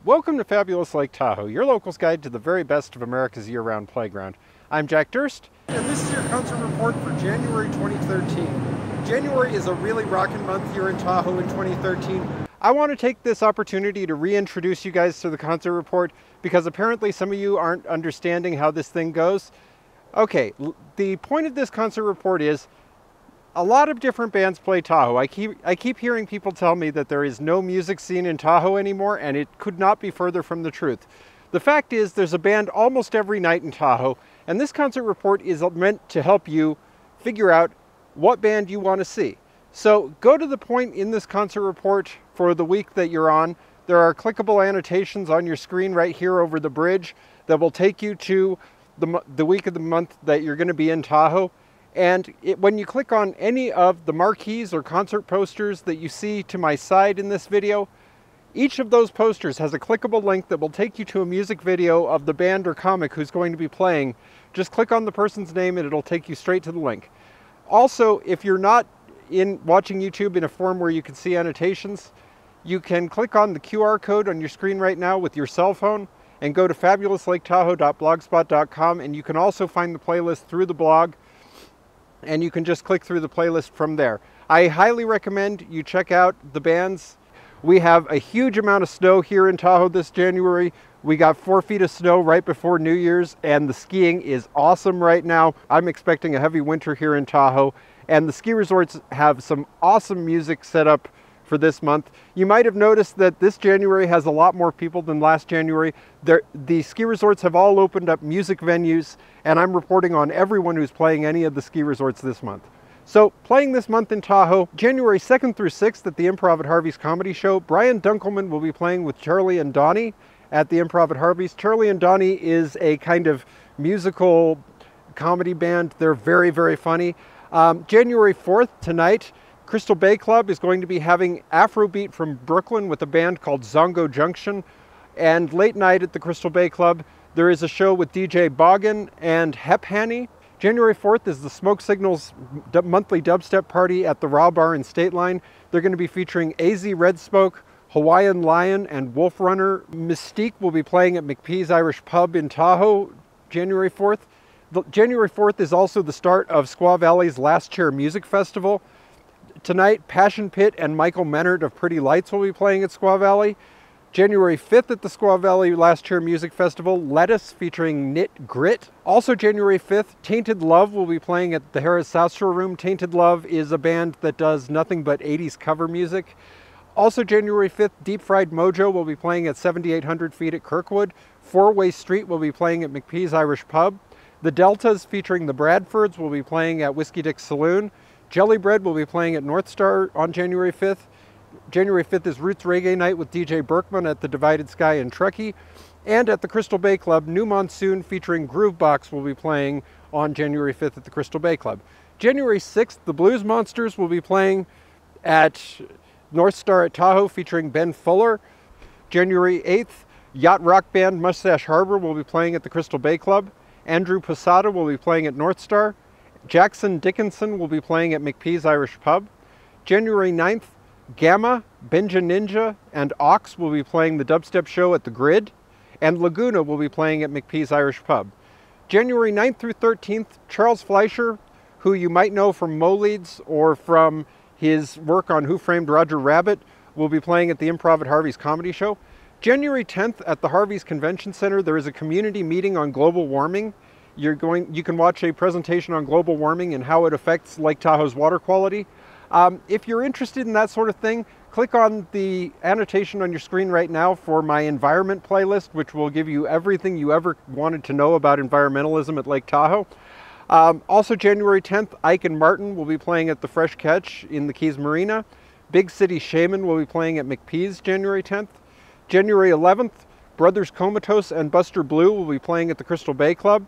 Welcome to Fabulous Lake Tahoe, your local's guide to the very best of America's year-round playground. I'm Jack Durst, and this is your concert report for January 2013. January is a really rockin' month here in Tahoe in 2013. I want to take this opportunity to reintroduce you guys to the concert report because apparently some of you aren't understanding how this thing goes. Okay, the point of this concert report is a lot of different bands play Tahoe. I keep hearing people tell me that there is no music scene in Tahoe anymore, and it could not be further from the truth. The fact is there's a band almost every night in Tahoe, and this concert report is meant to help you figure out what band you want to see. So go to the point in this concert report for the week that you're on. There are clickable annotations on your screen right here over the bridge that will take you to the week of the month that you're going to be in Tahoe. And when you click on any of the marquees or concert posters that you see to my side in this video, each of those posters has a clickable link that will take you to a music video of the band or comic who's going to be playing. Just click on the person's name and it'll take you straight to the link. Also, if you're not watching YouTube in a form where you can see annotations, you can click on the QR code on your screen right now with your cell phone and go to fabulouslaketahoe.blogspot.com, and you can also find the playlist through the blog, and you can just click through the playlist from there. I highly recommend you check out the bands. We have a huge amount of snow here in Tahoe this January. We got 4 feet of snow right before New Year's, and the skiing is awesome right now. I'm expecting a heavy winter here in Tahoe, and the ski resorts have some awesome music set up for this month. You might have noticed that this January has a lot more people than last January. The ski resorts have all opened up music venues, and I'm reporting on everyone who's playing any of the ski resorts this month. So, playing this month in Tahoe, January 2nd through 6th at the Improv at Harvey's Comedy Show, Brian Dunkelman will be playing with Charlie and Donnie at the Improv at Harvey's. Charlie and Donnie is a kind of musical comedy band. They're very, very funny. January 4th, tonight, Crystal Bay Club is going to be having Afrobeat from Brooklyn with a band called Zongo Junction. And late night at the Crystal Bay Club, there is a show with DJ Boggan and Hephany. January 4th is the Smoke Signals monthly dubstep party at the Raw Bar in State Line. They're going to be featuring AZ Red Smoke, Hawaiian Lion, and Wolfrunner. Mystique will be playing at McP's Irish Pub in Tahoe January 4th. January 4th is also the start of Squaw Valley's Last Chair Music Festival. Tonight, Passion Pit and Michael Mennert of Pretty Lights will be playing at Squaw Valley. January 5th at the Squaw Valley Last Chair Music Festival, Lettuce featuring Knit Grit. Also January 5th, Tainted Love will be playing at the Harrahs South Shore Room. Tainted Love is a band that does nothing but 80s cover music. Also January 5th, Deep Fried Mojo will be playing at 7800 feet at Kirkwood. Four-Way Street will be playing at McP's Irish Pub. The Deltaz featuring the Bradfords will be playing at Whiskey Dick's Saloon. Jelly Bread will be playing at Northstar on January 5th. January 5th is Roots Reggae Night with DJ Berkmon at the Divided Sky in Truckee. And at the Crystal Bay Club, New Monsoon featuring Groovebox will be playing on January 5th at the Crystal Bay Club. January 6th, the Blues Monsters will be playing at Northstar at Tahoe featuring Ben Fuller. January 8th, yacht rock band Mustache Harbor will be playing at the Crystal Bay Club. Andrew Posada will be playing at Northstar. Jackson Dickinson will be playing at McP's Irish Pub. January 9th, Gamma, Benja Ninja, and Ox will be playing the dubstep show at the Grid. And Laguna will be playing at McP's Irish Pub. January 9th through 13th, Charles Fleischer, who you might know from Mo Leads or from his work on Who Framed Roger Rabbit, will be playing at the Improv at Harvey's Comedy Show. January 10th at the Harvey's Convention Center, there is a community meeting on global warming. You can watch a presentation on global warming and how it affects Lake Tahoe's water quality. If you're interested in that sort of thing, click on the annotation on your screen right now for my environment playlist, which will give you everything you ever wanted to know about environmentalism at Lake Tahoe. Also January 10th, Ike and Martin will be playing at the Fresh Ketch in the Keys Marina. Big City Shaman will be playing at McP's January 10th. January 11th, Brothers Comatose and Buster Blue will be playing at the Crystal Bay Club.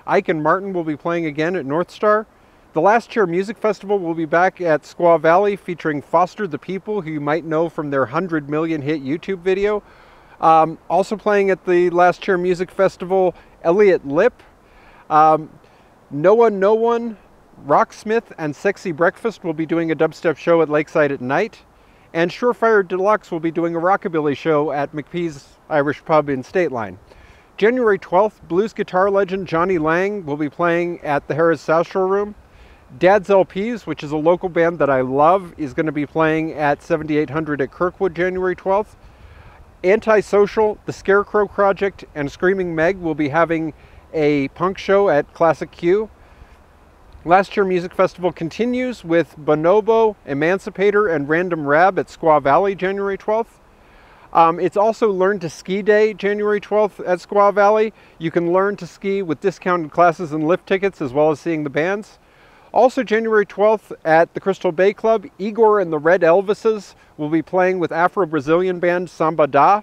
Ike and Martin will be playing again at Northstar. The Last Chair Music Festival will be back at Squaw Valley featuring Foster the People, who you might know from their 100 million hit YouTube video. Also playing at the Last Chair Music Festival, Elliot Lip, No One, Rocksmith, and Sexy Breakfast will be doing a dubstep show at Lakeside at night. And Surefire Deluxe will be doing a rockabilly show at McP's Irish Pub in State Line. January 12th, blues guitar legend Johnny Lang will be playing at the Harrahs South Shore Room. Dad's LPs, which is a local band that I love, is going to be playing at 7800 at Kirkwood January 12th. Antisocial, The Scarecrow Project, and Screaming Meg will be having a punk show at Classic Q. Last Year Music Festival continues with Bonobo, Emancipator, and Random Rab at Squaw Valley January 12th. It's also Learn to Ski Day January 12th at Squaw Valley. You can learn to ski with discounted classes and lift tickets as well as seeing the bands. Also January 12th at the Crystal Bay Club, Igor and the Red Elvises will be playing with Afro-Brazilian band Samba Da.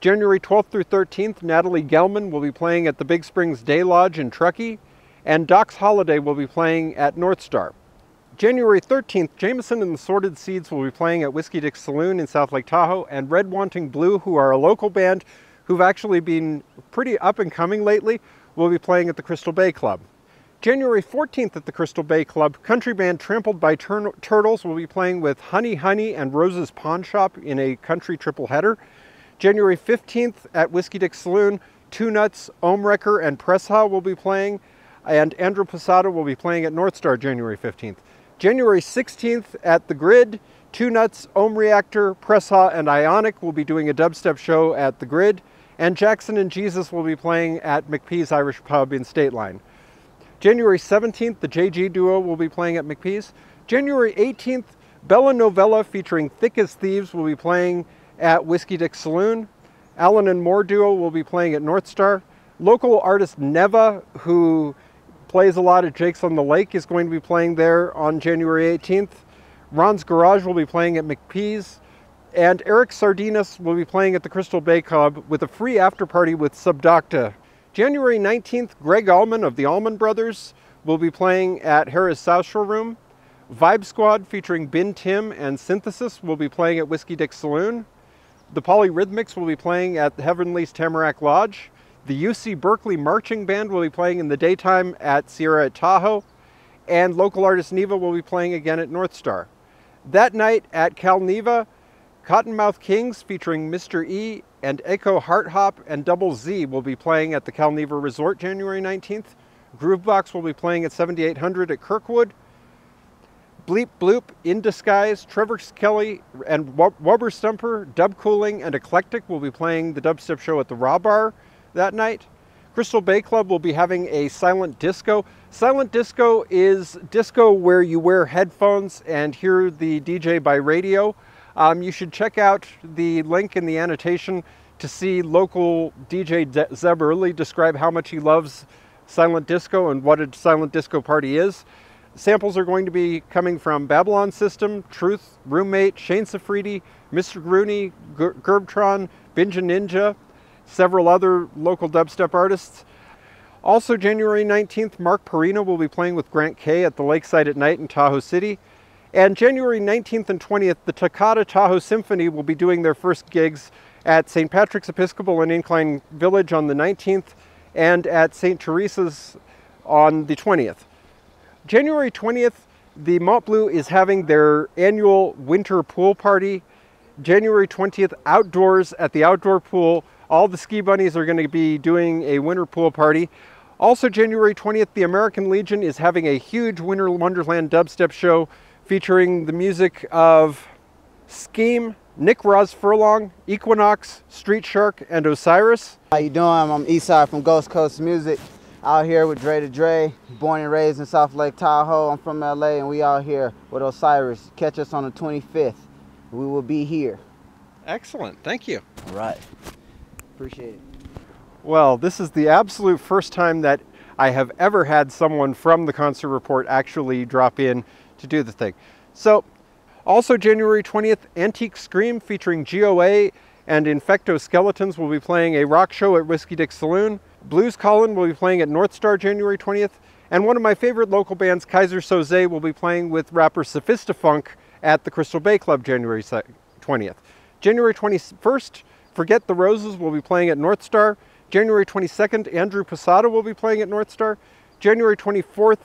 January 12th through 13th, Natalie Gelman will be playing at the Big Springs Day Lodge in Truckee, and Doc's Holiday will be playing at Northstar. January 13th, Jameson and the Sorted Seeds will be playing at Whiskey Dick's Saloon in South Lake Tahoe, and Red Wanting Blue, who are a local band who've actually been pretty up and coming lately, will be playing at the Crystal Bay Club. January 14th at the Crystal Bay Club, country band Trampled by Turtles will be playing with Honey Honey and Rose's Pawn Shop in a country triple header. January 15th at Whiskey Dick's Saloon, Two Nuts, Ohmwrecker, and Pressha will be playing, and Andrew Posada will be playing at Northstar January 15th. January 16th at The Grid, Two Nuts, Ohm Reactor, Pressha, and Ionic will be doing a dubstep show at The Grid, and Jackson and Jesus will be playing at McP's Irish Pub in State Line. January 17th, the JG Duo will be playing at McP's. January 18th, Bella Novella featuring Thick as Thieves will be playing at Whiskey Dick's Saloon. Allen and Moore Duo will be playing at Northstar. Local artist Neva, who plays a lot at Jake's on the Lake, is going to be playing there on January 18th. Ron's Garage will be playing at McP's. And Eric Sardinas will be playing at the Crystal Bay Club with a free after party with Subdocta. January 19th, Greg Allman of the Allman Brothers will be playing at Harrahs South Shore Room. Vibe Squad featuring Bin Tim and Synthesis will be playing at Whiskey Dick's Saloon. The Polyrhythmics will be playing at the Heavenly's Tamarack Lodge. The UC Berkeley Marching Band will be playing in the daytime at Sierra at Tahoe. And local artist Neva will be playing again at Northstar. That night at Cal Neva, Kottonmouth Kings featuring Mr. E and Echo Heart Hop and Double Z will be playing at the Cal Neva Resort January 19th. Groovebox will be playing at 7800 at Kirkwood. Bleep Bloop, In Disguise, Trevor Kelly, and Wubber Stumper, Dub Cooling, and Eclectic will be playing the dubstep show at the Raw Bar that night. Crystal Bay Club will be having a silent disco. Silent disco is disco where you wear headphones and hear the DJ by radio. You should check out the link in the annotation to see local DJ Zeb Early describe how much he loves silent disco and what a silent disco party is. Samples are going to be coming from Babylon System, Truth, Roommate, Shane Safridi, Mr. Grooney, Gerbtron, Binja Ninja, several other local dubstep artists. Also January 19th, Mark Perino will be playing with Grant Kay at the Lakeside at Night in Tahoe City. And January 19th and 20th, the Takata Tahoe Symphony will be doing their first gigs at St. Patrick's Episcopal and Incline Village on the 19th and at St. Teresa's on the 20th. January 20th, the Mont Bleu is having their annual winter pool party. January 20th, outdoors at the outdoor pool, all the ski bunnies are going to be doing a winter pool party. Also January 20th, the American Legion is having a huge Winter Wonderland dubstep show featuring the music of Scheme, Nick Roz Furlong, Equinox, Street Shark, and Osiris. How you doing? I'm Eastside from Ghost Coast Music. Out here with Dre to Dre, born and raised in South Lake Tahoe. I'm from LA and we out here with Osiris. Catch us on the 25th. We will be here. Excellent, thank you. All right, appreciate it. Well, this is the absolute first time that I have ever had someone from the Concert Report actually drop in to do the thing. So, also January 20th, Antique Scream featuring GOA and Infecto Skeletons will be playing a rock show at Whiskey Dick's Saloon. Blues Colin will be playing at Northstar January 20th. And one of my favorite local bands, Kaiser Soze, will be playing with rapper Sophistafunk at the Crystal Bay Club January 20th. January 21st, Forget the Roses will be playing at Northstar. January 22nd, Andrew Posada will be playing at Northstar. January 24th,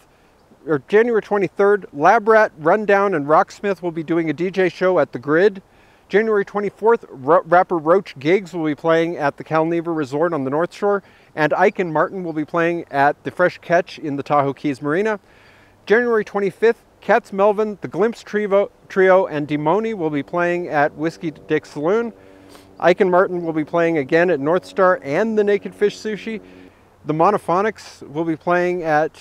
January 23rd, Lab Rat, Rundown, and Rocksmith will be doing a DJ show at the Grid. January 24th, rapper Roach Gigs will be playing at the Calneva Resort on the North Shore, and Ike and Martin will be playing at the Fresh Ketch in the Tahoe Keys Marina. January 25th, Katz Melvin, the Glimpse Trio, and Demoni will be playing at Whiskey Dick Saloon. Ike and Martin will be playing again at Northstar and the Naked Fish Sushi. The Monophonics will be playing at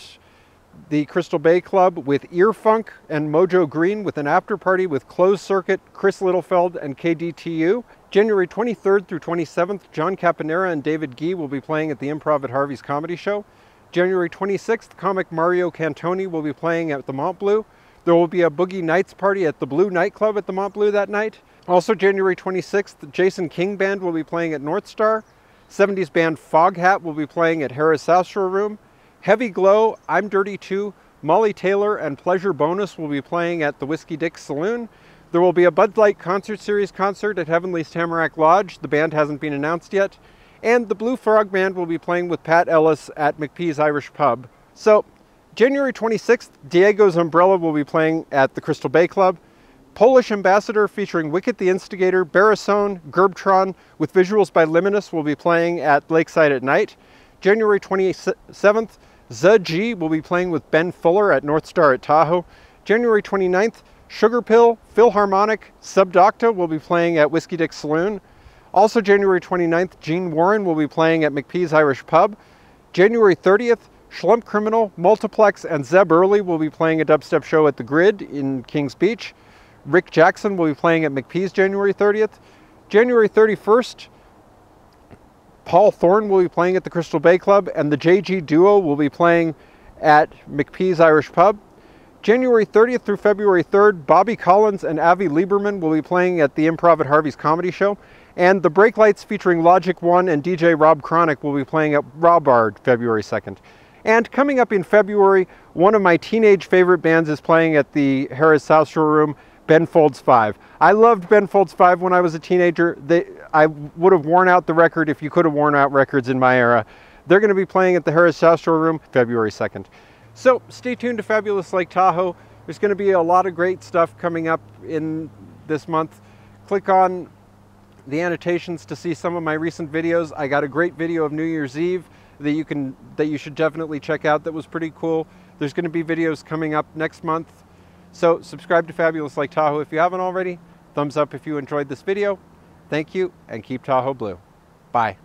the Crystal Bay Club with Earfunk and Mojo Green with an after party with Closed Circuit, Chris Littlefeld, and KDTU. January 23rd through 27th, John Caponera and David Gee will be playing at the Improv at Harvey's Comedy Show. January 26th, comic Mario Cantoni will be playing at the Mont Bleu. There will be a Boogie Nights party at the Blue Nightclub at the Mont Bleu that night. Also January 26th, Jason King Band will be playing at Northstar. 70s band Foghat will be playing at Harrahs South Shore Room. Heavy Glow, I'm Dirty Too, Molly Taylor, and Pleasure Bonus will be playing at the Whiskey Dick Saloon. There will be a Bud Light Concert Series concert at Heavenly's Tamarack Lodge. The band hasn't been announced yet. And the Blue Frog Band will be playing with Pat Ellis at McP's Irish Pub. So, January 26th, Diego's Umbrella will be playing at the Crystal Bay Club. Polish Ambassador featuring Wicket the Instigator, Barisone, Gerbtron, with visuals by Liminus will be playing at Lakeside at Night. January 27th, G will be playing with Ben Fuller at Northstar at Tahoe. January 29th, Sugar Pill, Philharmonic, Subdocta will be playing at Whiskey Dick Saloon. Also January 29th, Gene Warren will be playing at McP's Irish Pub. January 30th, Schlump Criminal, Multiplex, and Zeb Early will be playing a dubstep show at the Grid in Kings Beach. Rick Jackson will be playing at McP's January 30th. January 31st, Paul Thorne will be playing at the Crystal Bay Club, and the JG Duo will be playing at McP's Irish Pub. January 30th through February 3rd, Bobby Collins and Avi Lieberman will be playing at the Improv at Harvey's Comedy Show. And the Break Lights featuring Logic One and DJ Rob Chronic will be playing at Raw Bar February 2nd. And coming up in February, one of my teenage favorite bands is playing at the Harrahs South Shore Room, Ben Folds 5. I loved Ben Folds 5 when I was a teenager. I would have worn out the record if you could have worn out records in my era. They're going to be playing at the Harrahs South Shore Room February 2nd. So stay tuned to Fabulous Lake Tahoe. There's going to be a lot of great stuff coming up in this month. Click on the annotations to see some of my recent videos. I got a great video of New Year's Eve that you should definitely check out that was pretty cool. There's going to be videos coming up next month. So subscribe to Fabulous Lake Tahoe if you haven't already. Thumbs up if you enjoyed this video. Thank you, and keep Tahoe blue. Bye.